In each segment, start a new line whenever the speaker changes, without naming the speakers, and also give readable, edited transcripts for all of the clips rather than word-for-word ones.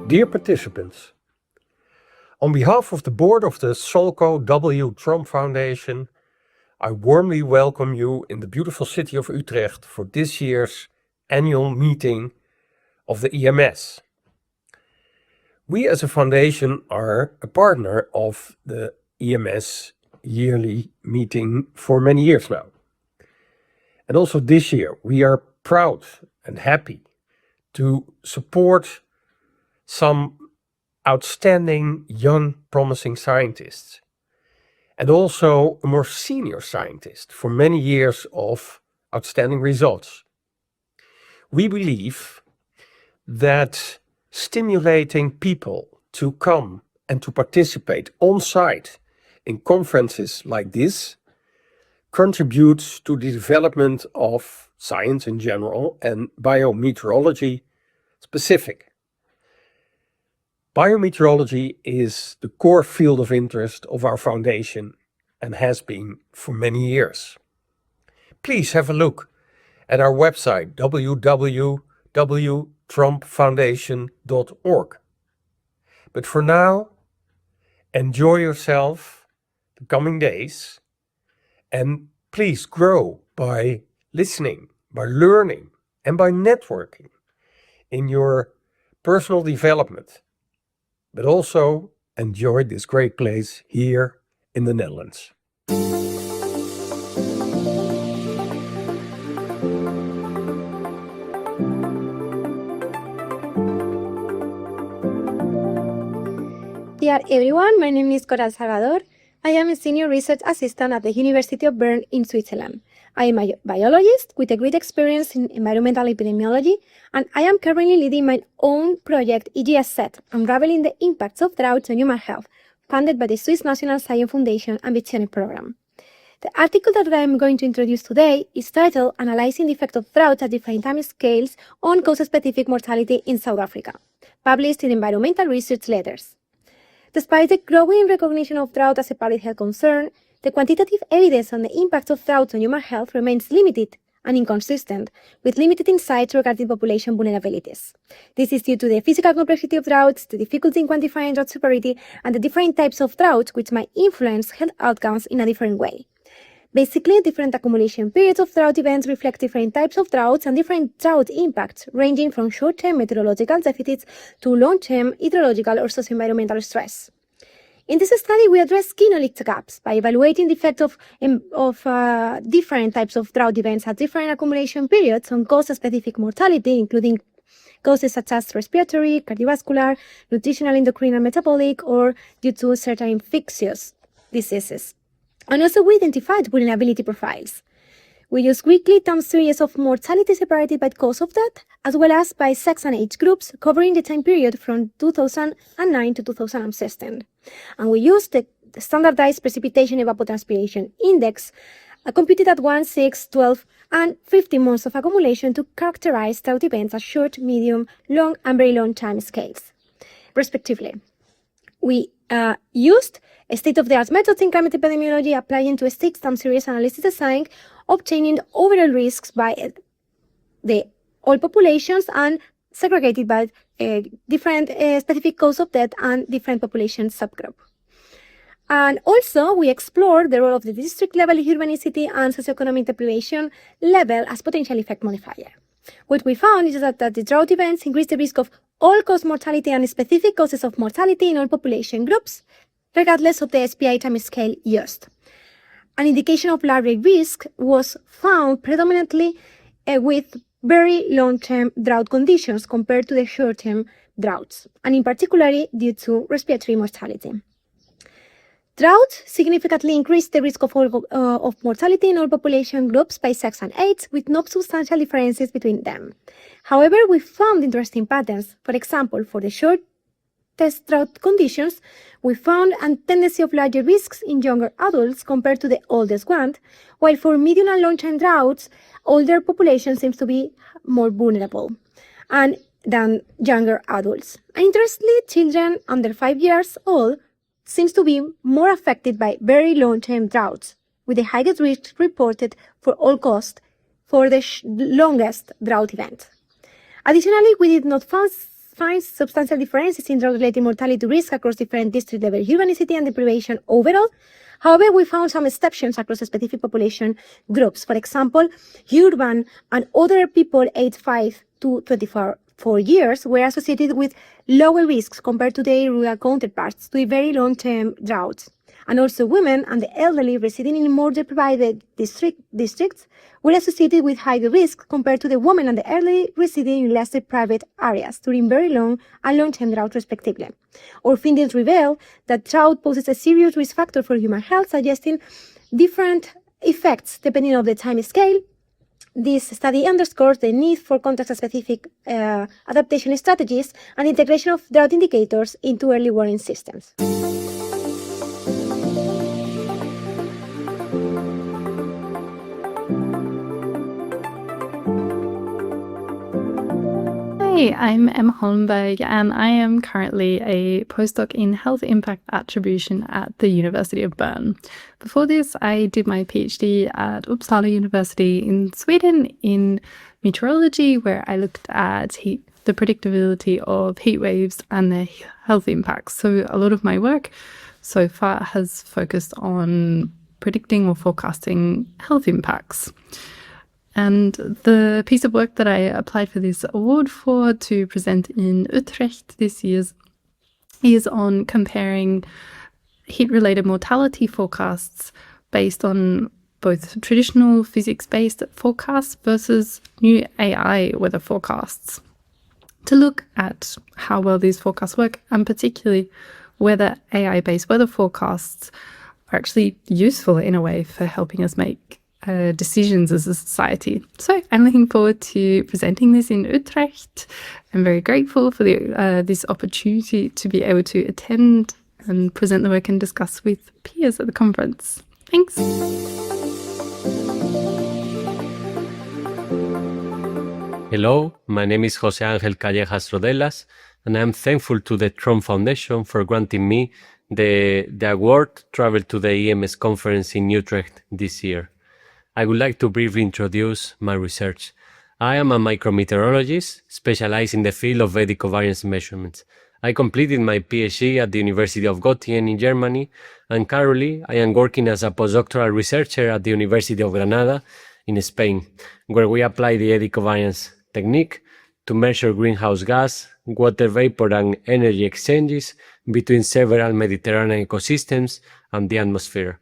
Dear participants, on behalf of the board of the Solco W Tromp Foundation, I warmly welcome you in the beautiful city of Utrecht for this year's annual meeting of the EMS. We as a foundation are a partner of the EMS yearly meeting for many years now. And also this year we are proud and happy to support some outstanding young promising scientists and also a more senior scientist for many years of outstanding results. We believe that stimulating people to come and to participate on site in conferences like this contributes to the development of science in general and biometeorology specific. Biometeorology is the core field of interest of our foundation and has been for many years. Please have a look at our website www.trompfoundation.org. But for now, enjoy yourself the coming days and please grow by listening, by learning and by networking in your personal development. But also enjoy this great place here in the Netherlands.
Dear everyone, my name is Coral Salvador. I am a senior research assistant at the University of Bern in Switzerland. I am a biologist with a great experience in environmental epidemiology, and I am currently leading my own project EGSZ, Unraveling the Impacts of Droughts on Human Health, funded by the Swiss National Science Foundation and Vizione program. The article that I am going to introduce today is titled Analyzing the Effect of Droughts at Different Time Scales on Cause-Specific Mortality in South Africa, published in Environmental Research Letters. Despite the growing recognition of drought as a public health concern, the quantitative evidence on the impacts of drought on human health remains limited and inconsistent, with limited insights regarding population vulnerabilities. This is due to the physical complexity of droughts, the difficulty in quantifying drought severity, and the different types of droughts which might influence health outcomes in a different way. Basically, different accumulation periods of drought events reflect different types of droughts and different drought impacts, ranging from short-term meteorological deficits to long-term hydrological or socio-environmental stress. In this study, we address key knowledge gaps by evaluating the effect of different types of drought events at different accumulation periods on cause-specific mortality, including causes such as respiratory, cardiovascular, nutritional, endocrine, and metabolic, or due to certain infectious diseases. And also we identified vulnerability profiles. We use weekly time series of mortality separated by cause of death, as well as by sex and age groups, covering the time period from 2009 to 2016. And we used the standardized precipitation evapotranspiration index, computed at 1, 6, 12, and 15 months of accumulation to characterize drought events at short, medium, long, and very long time scales, respectively. We used a state-of-the-art method in climate epidemiology, applying to a state time series analysis design, obtaining overall risks by the all populations and segregated by different specific cause of death and different population subgroup. And also, we explored the role of the district level urbanicity and socioeconomic deprivation level as potential effect modifier. What we found is that the drought events increase the risk of all-cause mortality and specific causes of mortality in all population groups, regardless of the SPI time scale used. An indication of larger risk was found predominantly with very long-term drought conditions compared to the short-term droughts, and in particular due to respiratory mortality. Drought significantly increased the risk of mortality in all population groups by sex and age, with no substantial differences between them. However, we found interesting patterns. For example, for the short-test drought conditions, we found a tendency of larger risks in younger adults compared to the oldest one, while for medium and long-term droughts, older population seems to be more vulnerable than younger adults. And interestingly, children under 5 years old seems to be more affected by very long-term droughts, with the highest risk reported for all cause for the longest drought event. Additionally, we did not finds substantial differences in drought-related mortality risk across different district level urbanicity and deprivation overall. However, we found some exceptions across specific population groups. For example, urban and older people aged 5 to 24 years were associated with lower risks compared to their rural counterparts to a very long-term droughts. And also women and the elderly residing in more deprived districts were associated with higher risk compared to the women and the elderly residing in less deprived areas during very long and long-term drought respectively. Our findings reveal that drought poses a serious risk factor for human health, suggesting different effects depending on the time scale. This study underscores the need for context-specific adaptation strategies and integration of drought indicators into early warning systems.
Hi, I'm Emma Holmberg, and I am currently a postdoc in health impact attribution at the University of Bern. Before this, I did my PhD at Uppsala University in Sweden in meteorology, where I looked at the predictability of heat waves and their health impacts. So a lot of my work so far has focused on predicting or forecasting health impacts. And the piece of work that I applied for this award for to present in Utrecht this year is on comparing heat-related mortality forecasts based on both traditional physics-based forecasts versus new AI weather forecasts, to look at how well these forecasts work, and particularly whether AI-based weather forecasts are actually useful in a way for helping us make decisions as a society. So I'm looking forward to presenting this in Utrecht. I'm very grateful for this opportunity to be able to attend and present the work and discuss with peers at the conference. Thanks.
Hello, my name is José Ángel Callejas Rodelas, and I'm thankful to the Tromp Foundation for granting me the award to travel to the EMS conference in Utrecht this year. I would like to briefly introduce my research. I am a micrometeorologist specialized in the field of weather covariance measurements. I completed my PhD at the University of Göttingen in Germany, and currently I am working as a postdoctoral researcher at the University of Granada in Spain, where we apply the eddy covariance technique to measure greenhouse gas, water vapor and energy exchanges between several Mediterranean ecosystems and the atmosphere.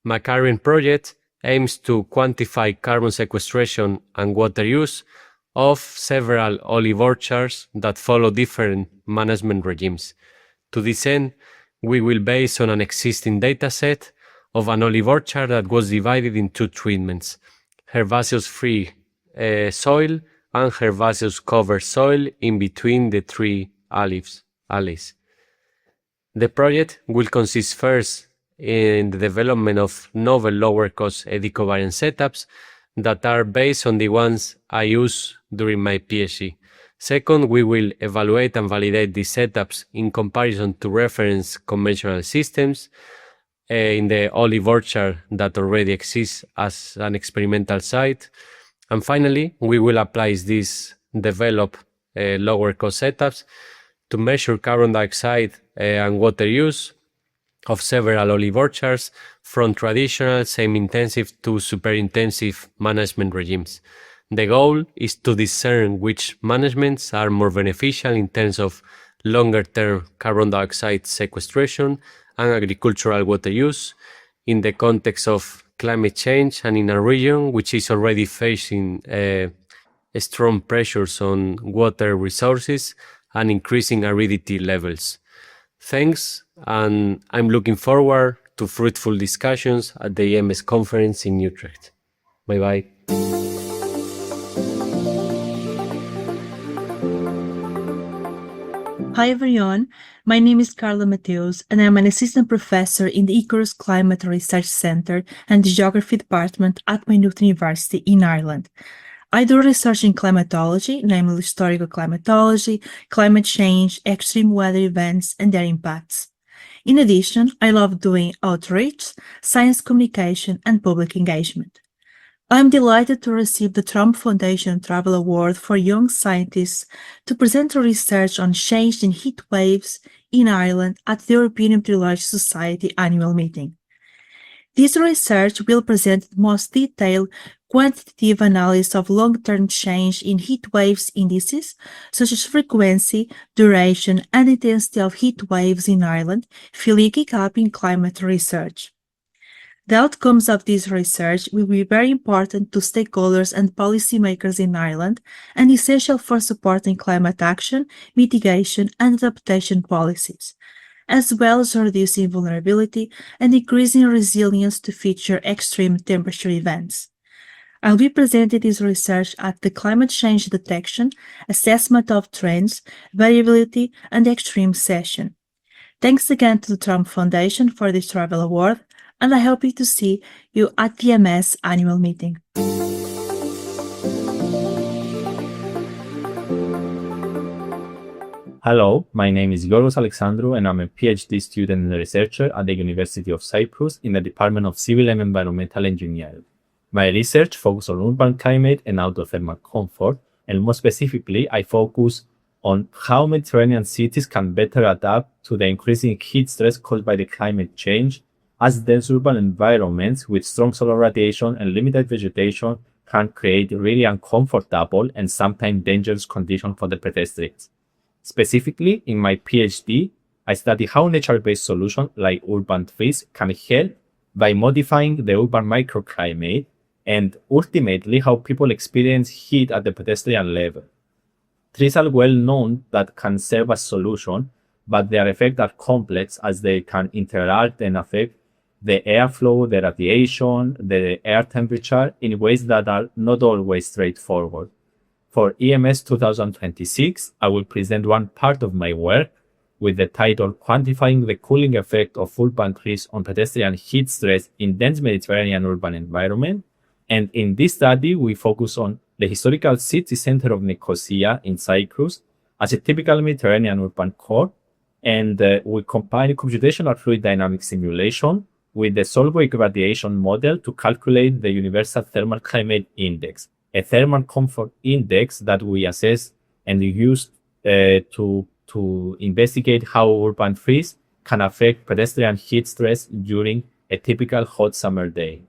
My current project aims to quantify carbon sequestration and water use of several olive orchards that follow different management regimes. To this end, we will base on an existing dataset of an olive orchard that was divided in two treatments: herbaceous-free soil and herbaceous-covered soil in between the three alleys. The project will consist first in the development of novel lower-cost eddy covariance setups that are based on the ones I used during my PhD. Second, we will evaluate and validate these setups in comparison to reference conventional systems in the olive orchard that already exists as an experimental site. And finally, we will apply these developed lower-cost setups to measure carbon dioxide and water use of several olive orchards from traditional semi-intensive to super-intensive management regimes. The goal is to discern which managements are more beneficial in terms of longer-term carbon dioxide sequestration and agricultural water use in the context of climate change and in a region which is already facing strong pressures on water resources and increasing aridity levels. Thanks, and I'm looking forward to fruitful discussions at the EMS conference in Utrecht. Bye-bye.
Hi everyone, my name is Carla Mateus and I'm an assistant professor in the Icarus Climate Research Centre and the Geography Department at Maynooth University in Ireland. I do research in climatology, namely historical climatology, climate change, extreme weather events and their impacts. In addition, I love doing outreach, science communication and public engagement. I'm delighted to receive the Tromp Foundation Travel Award for Young Scientists to present research on change in heat waves in Ireland at the European Meteorological Society Annual Meeting. This research will present the most detailed quantitative analysis of long-term change in heat waves indices, such as frequency, duration, and intensity of heat waves in Ireland, filling a gap in climate research. The outcomes of this research will be very important to stakeholders and policymakers in Ireland and essential for supporting climate action, mitigation, and adaptation policies, as well as reducing vulnerability and increasing resilience to future extreme temperature events. I'll be presenting this research at the Climate Change Detection, Assessment of Trends, Variability, and Extreme session. Thanks again to the Tromp Foundation for this travel award, and I hope to see you at the EMS Annual Meeting.
Hello, my name is Yorgos Alexandrou and I'm a PhD student and researcher at the University of Cyprus in the Department of Civil and Environmental Engineering. My research focuses on urban climate and outdoor thermal comfort, and more specifically, I focus on how Mediterranean cities can better adapt to the increasing heat stress caused by the climate change, as dense urban environments with strong solar radiation and limited vegetation can create really uncomfortable and sometimes dangerous conditions for the pedestrians. Specifically, in my PhD, I study how nature-based solutions like urban trees can help by modifying the urban microclimate and ultimately how people experience heat at the pedestrian level. Trees are well known that can serve as solution, but their effects are complex as they can interact and affect the airflow, the radiation, the air temperature in ways that are not always straightforward. For EMS 2026, I will present one part of my work with the title Quantifying the Cooling Effect of Urban Trees on Pedestrian Heat Stress in Dense Mediterranean Urban Environment. And in this study, we focus on the historical city center of Nicosia in Cyprus as a typical Mediterranean urban core. And we combine computational fluid dynamics simulation with the Solco radiation model to calculate the Universal Thermal Climate Index, a thermal comfort index that we assess and use to investigate how urban trees can affect pedestrian heat stress during a typical hot summer day.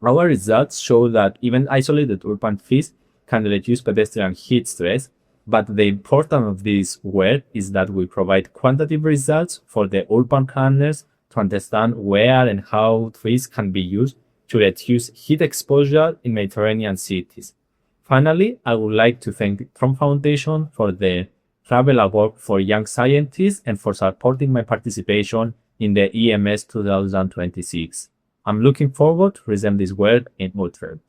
Our results show that even isolated urban trees can reduce pedestrian heat stress, but the importance of this work is that we provide quantitative results for the urban planners to understand where and how trees can be used to reduce heat exposure in Mediterranean cities. Finally, I would like to thank the Tromp Foundation for the Travel Award for Young Scientists and for supporting my participation in the EMS 2026. I'm looking forward to present this work in Utrecht.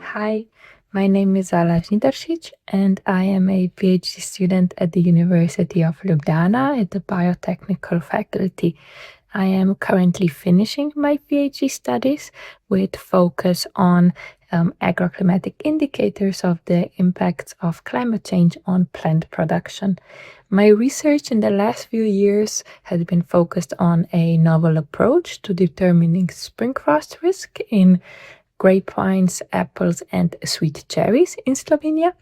Hi, my name is Ala Zintarsic, and I am a PhD student at the University of Ljubljana at the Biotechnical Faculty. I am currently finishing my PhD studies with focus on agroclimatic indicators of the impacts of climate change on plant production. My research in the last few years has been focused on a novel approach to determining spring frost risk in grapevines, apples, and sweet cherries in Slovenia.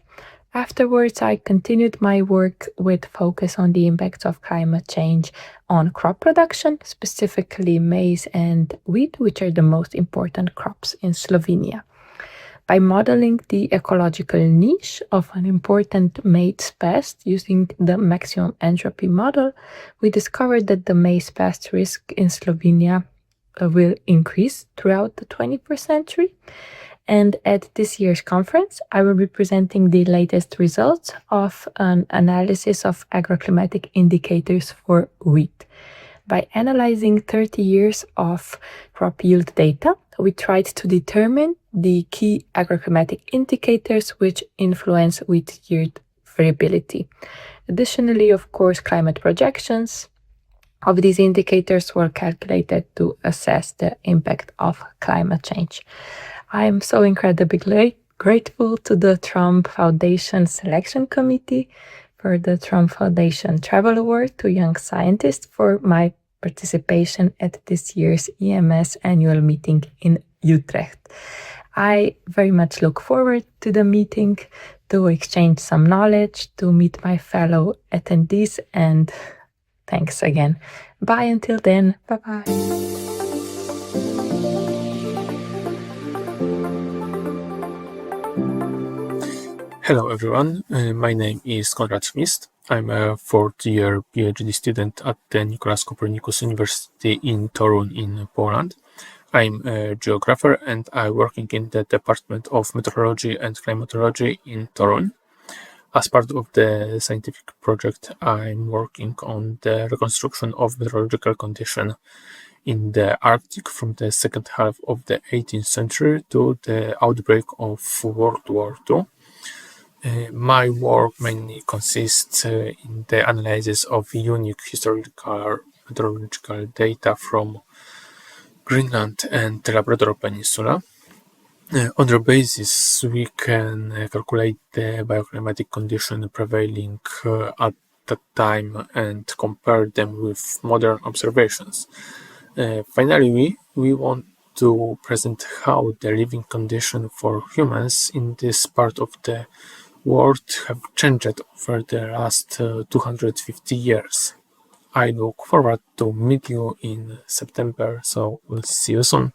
Afterwards, I continued my work with focus on the impacts of climate change on crop production, specifically maize and wheat, which are the most important crops in Slovenia. By modeling the ecological niche of an important maize pest using the maximum entropy model, we discovered that the maize pest risk in Slovenia will increase throughout the 21st century. And at this year's conference, I will be presenting the latest results of an analysis of agroclimatic indicators for wheat. By analyzing 30 years of crop yield data, we tried to determine the key agroclimatic indicators which influence wheat yield variability. Additionally, of course, climate projections of these indicators were calculated to assess the impact of climate change. I am so incredibly grateful to the Tromp Foundation Selection Committee for the Tromp Foundation Travel Award to Young Scientists for my participation at this year's EMS Annual Meeting in Utrecht. I very much look forward to the meeting, to exchange some knowledge, to meet my fellow attendees, and thanks again. Bye until then. Bye-bye.
Hello everyone, my name is Konrad Schmist. I'm a fourth-year PhD student at the Nicholas Copernicus University in Torun in Poland. I'm a geographer and I'm working in the Department of Meteorology and Climatology in Torun. As part of the scientific project, I'm working on the reconstruction of meteorological conditions in the Arctic from the second half of the 18th century to the outbreak of World War II. My work mainly consists in the analysis of unique historical meteorological data from Greenland and the Labrador Peninsula. On their basis, we can calculate the bioclimatic condition prevailing at that time and compare them with modern observations. Finally, we want to present how the living condition for humans in this part of the world have changed over the last 250 years. I look forward to meet you in September, so we'll see you soon.